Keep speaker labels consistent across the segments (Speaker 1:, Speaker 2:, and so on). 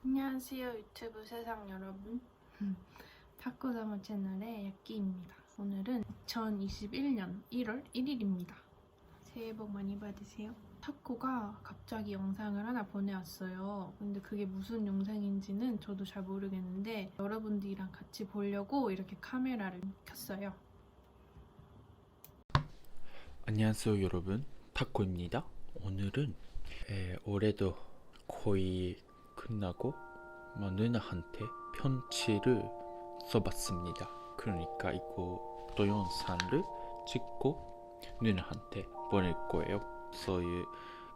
Speaker 1: 안녕하세요 유튜브 세상 여러분. 타코사마 채널의 야끼입니다. 오늘은 2021년 1월 1일입니다. 새해 복 많이 받으세요. 타코가 갑자기 영상을 하나 보내왔어요. 근데 그게 무슨 영상인지는 저도 잘 모르겠는데 여러분들이랑 같이 보려고 이렇게 카메라를 켰어요.
Speaker 2: 안녕하세요 여러분, 타코입니다. 오늘은 올해도 거의 끝나고 누나한테 편지를 써봤습니다. 그러니까 이거 동영상을 찍고 누나한테 보낼 거예요.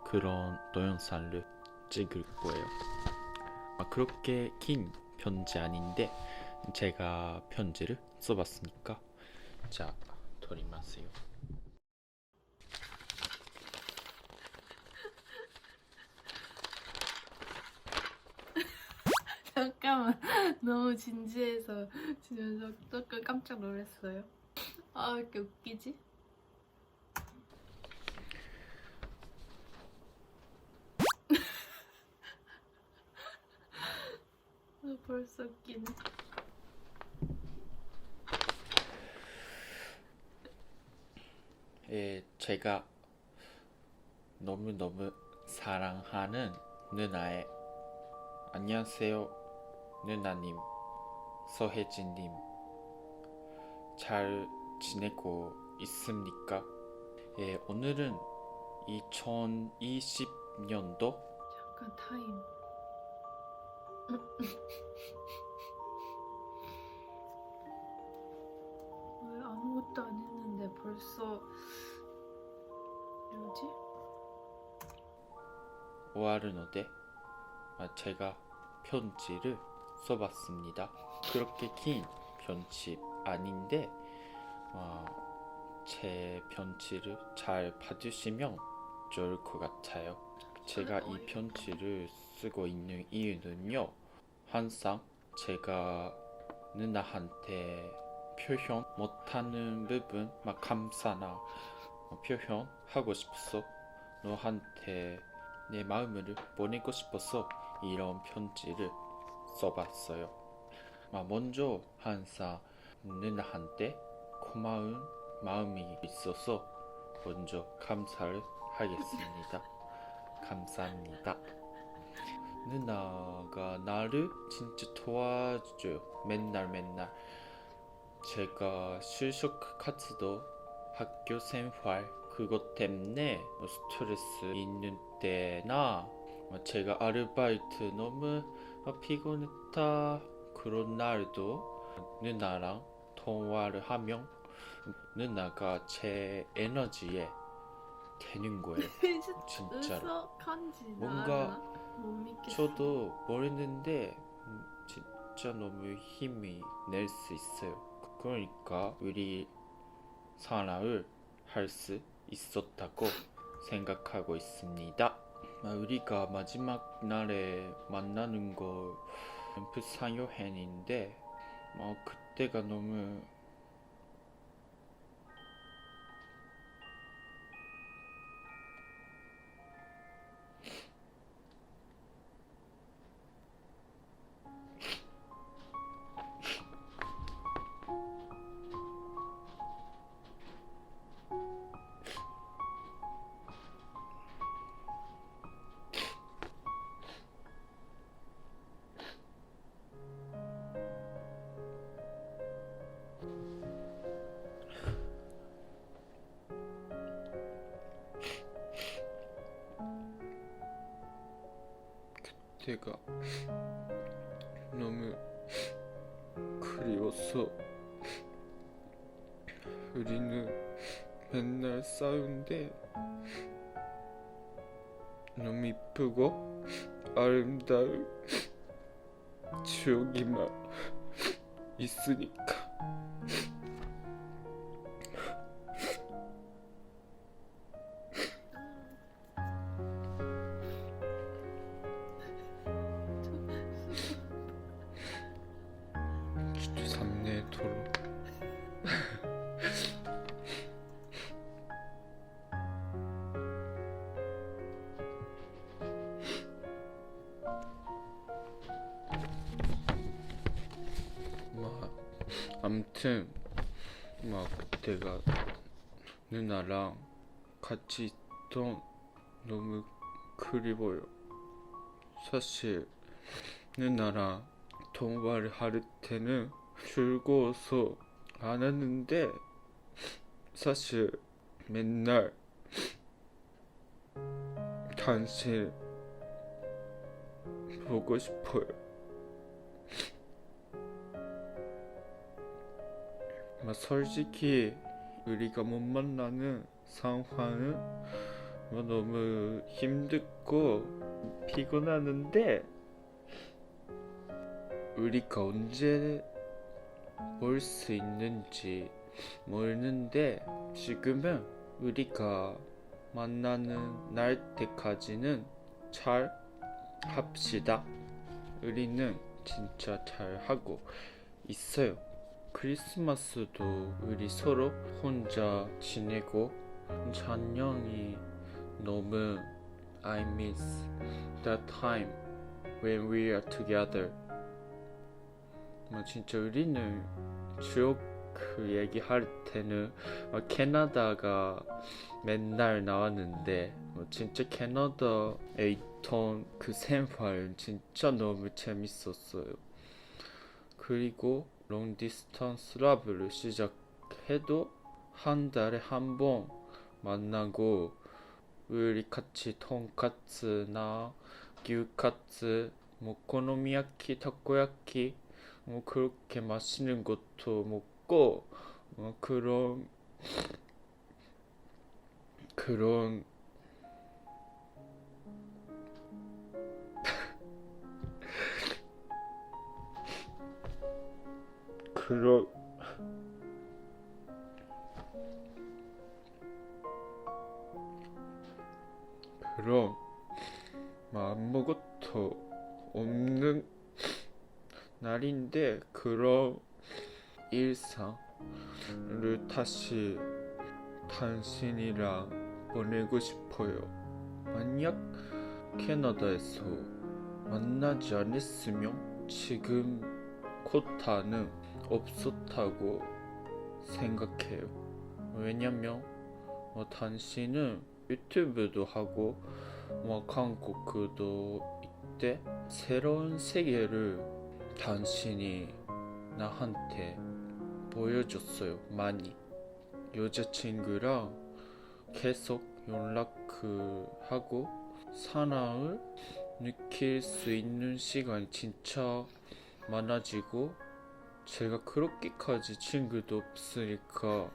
Speaker 2: 그런 동영상을 찍을 거예요. 그렇게 긴 편지 아닌데 제가 편지를 써봤으니까 자, 드리마세요.
Speaker 1: 잠깐만, 너무 진지해서 지금 조금 깜짝 놀랐어요. 아, 왜 이렇게 웃기지? 벌써 웃기네.
Speaker 2: 제가 너무너무 사랑하는 누나의 안녕하세요 누나님, 서혜진님, 잘 지내고 있습니까? 오늘은 2020년도
Speaker 1: 잠깐 타임. 왜 아무것도 안 했는데 벌써 이러지?
Speaker 2: 終わるので 제가 편지를 써봤습니다. 그렇게 긴 편지 아닌데 제 편지를 잘 봐주시면 좋을 것 같아요. 제가 이 편지를 쓰고 있는 이유는요, 항상 제가 누나한테 표현 못하는 부분, 감사나 표현하고 싶어서 너한테 내 마음을 보내고 싶어서 이런 편지를 써봤어요. 먼저 항상 누나한테 고마운 마음이 있어서 먼저 감사를 하겠습니다. 감사합니다. 누나가 나를 진짜 도와줘요. 맨날 제가 실속活動, 학교 생활 그것 때문에 스트레스 있는 때나 제가 아르바이트 너무 피곤했다 그런 날도 누나랑 통화를 하면 누나가 제 에너지에 되는 거예요. 진짜로. 뭔가 저도 모르는데 진짜 너무 힘이 낼 수 있어요. 그러니까 우리 사랑을 할 수 있었다고 생각하고 있습니다. 우리가 마지막 날에 만나는 거 부산 여행인데 그때가 너무 그때가 너무 그리워서 우리는 맨날 싸우는데 너무 이쁘고 아름다운 추억이만 있으니까 진짜 삼내 도로 아무튼 막 그때가 누나랑 같이 있던 너무 그리워요. 사실 누나랑 통화를 할 때는 즐거워서 안 하는데 사실 맨날 당신 보고 싶어요. 솔직히 우리가 못 만나는 상황은 너무 힘들고 피곤하는데 우리가 언제 볼 수 있는지 모르는데 지금은 우리가 만나는 날 때까지는 잘 합시다. 우리는 진짜 잘 하고 있어요. 크리스마스도 우리 서로 혼자 지내고 작년이 너무 I miss that time when we are together. 진짜 우리는 추억 얘기할 때는 캐나다가 맨날 나왔는데 진짜 캐나다에 있던 그 생활 진짜 너무 재밌었어요. 그리고 롱 디스턴스 러브를 시작해도 한 달에 한 번 만나고 우리 같이 돈까스나 gyuka츠, 오코노미야키, 타코야키 그렇게 맛있는 것도 먹고 그런 아무것도 없는 날인데 그런 일상을 다시 당신이랑 보내고 싶어요. 만약 캐나다에서 만나지 않았으면 지금 코타는 없었다고 생각해요. 왜냐면 당신은 유튜브도 하고 한국도 이때 새로운 세계를 당신이 나한테 보여줬어요. 많이 여자친구랑 계속 연락하고 사랑을 느낄 수 있는 시간이 진짜 많아지고 제가 그렇게까지 친구도 없으니까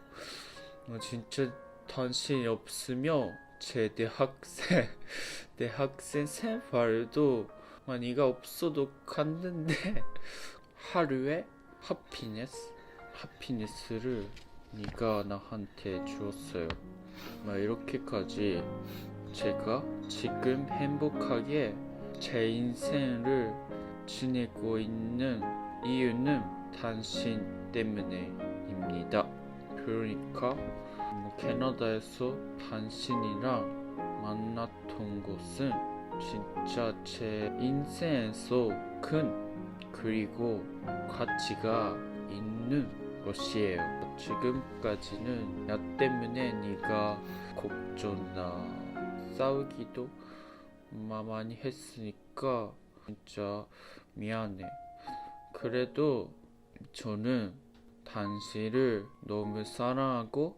Speaker 2: 진짜 당신이 없으면 제 대학생 생활도 네가 없어도 갔는데 하루에 하피니스를 네가 나한테 주었어요. 이렇게까지 제가 지금 행복하게 제 인생을 지내고 있는 이유는 당신 때문에입니다. 그러니까 캐나다에서 당신이랑 만났던 것은 진짜 제 인생에서 큰 그리고 가치가 있는 것이에요. 지금까지는 나 때문에 네가 걱정나 싸우기도 많이 했으니까 진짜 미안해. 그래도 저는 당신을 너무 사랑하고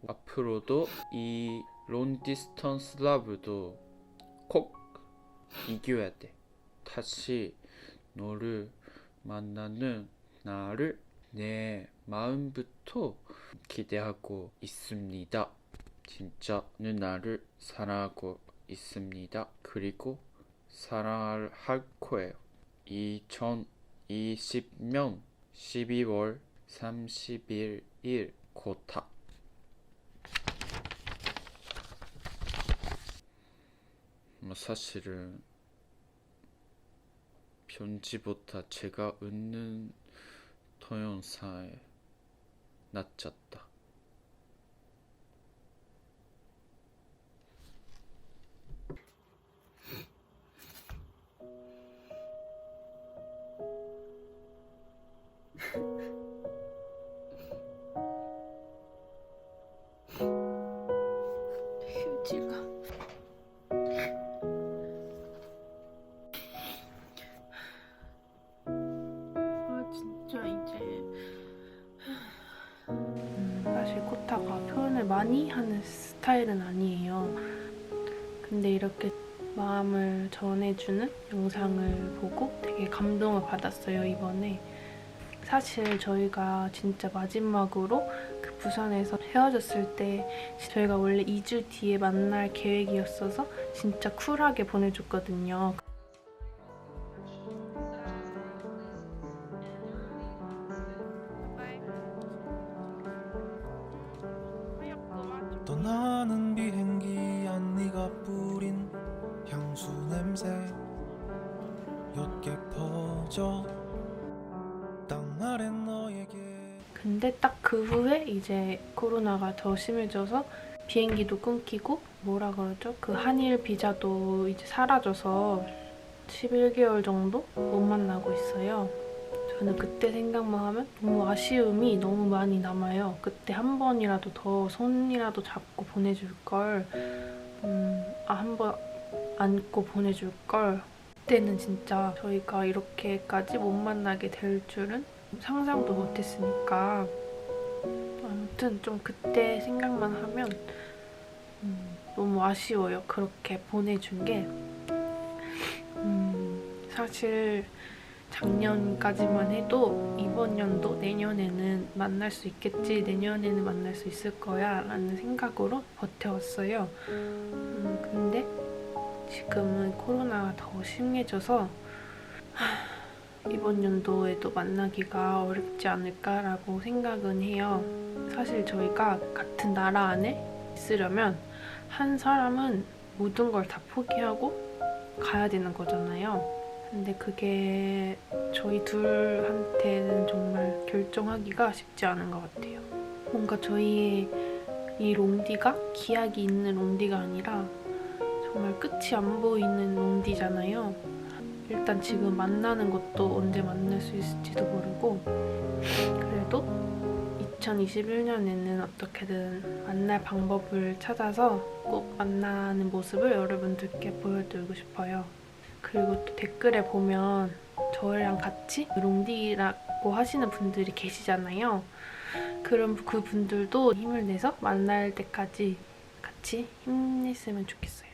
Speaker 2: 앞으로도 이 롱 디스턴스 러브도 꼭 이겨야 돼. 다시 너를 만나는 날을 내 마음부터 기대하고 있습니다. 진짜 누나를 사랑하고 있습니다. 그리고 사랑할 거예요. 2020년 12월 31일 코타. 사실은 편지보다 제가 웃는 동영상에 낫졌다.
Speaker 1: 말을 많이 하는 스타일은 아니에요. 근데 이렇게 마음을 전해주는 영상을 보고 되게 감동을 받았어요, 이번에. 사실 저희가 진짜 마지막으로 그 부산에서 헤어졌을 때 저희가 원래 2주 뒤에 만날 계획이었어서 진짜 쿨하게 보내줬거든요.
Speaker 3: 떠나는 비행기 안 네가 뿌린 향수 냄새 옅게 퍼져 땅 아래 너에게.
Speaker 1: 근데 딱 그 후에 이제 코로나가 더 심해져서 비행기도 끊기고 뭐라 그러죠? 그 한일 비자도 이제 사라져서 11개월 정도 못 만나고 있어요. 저는 그때 생각만 하면 너무 아쉬움이 너무 많이 남아요. 그때 한 번이라도 더 손이라도 잡고 보내줄 걸, 한 번 안고 보내줄 걸. 그때는 진짜 저희가 이렇게까지 못 만나게 될 줄은 상상도 못했으니까. 아무튼 좀 그때 생각만 하면 너무 아쉬워요. 그렇게 보내준 게. 사실 작년까지만 해도 이번 연도 내년에는 만날 수 있겠지, 내년에는 만날 수 있을 거야 라는 생각으로 버텨왔어요. 근데 지금은 코로나가 더 심해져서 이번 연도에도 만나기가 어렵지 않을까라고 생각은 해요. 사실 저희가 같은 나라 안에 있으려면 한 사람은 모든 걸 다 포기하고 가야 되는 거잖아요. 근데 그게 저희 둘한테는 정말 결정하기가 쉽지 않은 것 같아요. 뭔가 저희의 이 롱디가 기약이 있는 롱디가 아니라 정말 끝이 안 보이는 롱디잖아요. 일단 지금 만나는 것도 언제 만날 수 있을지도 모르고, 그래도 2021년에는 어떻게든 만날 방법을 찾아서 꼭 만나는 모습을 여러분들께 보여드리고 싶어요. 그리고 또 댓글에 보면 저희랑 같이 롱디라고 하시는 분들이 계시잖아요. 그럼 그 분들도 힘을 내서 만날 때까지 같이 힘냈으면 좋겠어요.